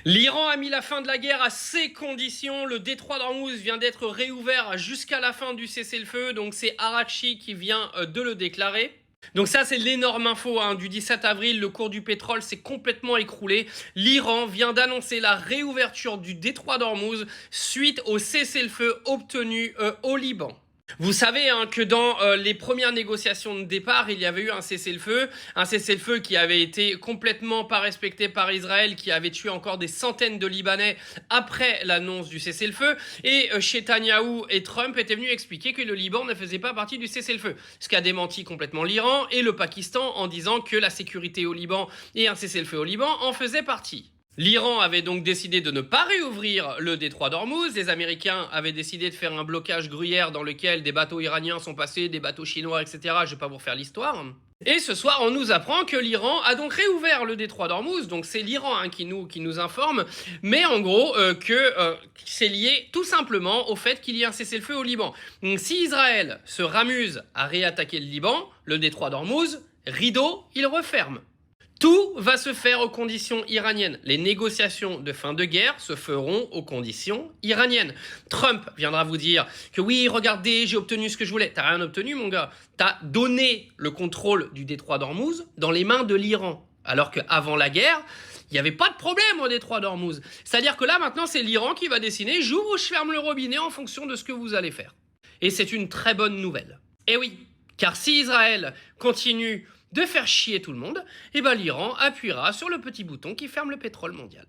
L'Iran a mis la fin de la guerre à ses conditions. Le détroit d'Ormuz vient d'être réouvert jusqu'à la fin du cessez-le-feu. Donc c'est Araghchi qui vient de le déclarer. Donc ça, c'est l'énorme info du 17 avril. Le cours du pétrole s'est complètement écroulé. L'Iran vient d'annoncer la réouverture du détroit d'Ormuz suite au cessez-le-feu obtenu au Liban. Vous savez que dans les premières négociations de départ, il y avait eu un cessez-le-feu qui avait été complètement pas respecté par Israël, qui avait tué encore des centaines de Libanais après l'annonce du cessez-le-feu, et Netanyahou et Trump étaient venus expliquer que le Liban ne faisait pas partie du cessez-le-feu, ce qui a démenti complètement l'Iran et le Pakistan en disant que la sécurité au Liban et un cessez-le-feu au Liban en faisaient partie. L'Iran avait donc décidé de ne pas réouvrir le détroit d'Ormuz. Les Américains avaient décidé de faire un blocage gruyère dans lequel des bateaux iraniens sont passés, des bateaux chinois, etc. Je ne vais pas vous refaire l'histoire. Et ce soir, on nous apprend que l'Iran a donc réouvert le détroit d'Ormuz. Donc c'est l'Iran qui nous informe. Mais en gros, que c'est lié tout simplement au fait qu'il y ait un cessez-le-feu au Liban. Donc si Israël se ramuse à réattaquer le Liban, le détroit d'Ormuz, rideau, il referme. Tout va se faire aux conditions iraniennes. Les négociations de fin de guerre se feront aux conditions iraniennes. Trump viendra vous dire que oui, regardez, j'ai obtenu ce que je voulais. T'as rien obtenu, mon gars. T'as donné le contrôle du détroit d'Ormuz dans les mains de l'Iran. Alors qu'avant la guerre, il n'y avait pas de problème au détroit d'Ormuz. C'est-à-dire que là, maintenant, c'est l'Iran qui va décider, j'ouvre ou je ferme le robinet en fonction de ce que vous allez faire. Et c'est une très bonne nouvelle. Et oui, car si Israël continue de faire chier tout le monde, et ben l'Iran appuiera sur le petit bouton qui ferme le pétrole mondial.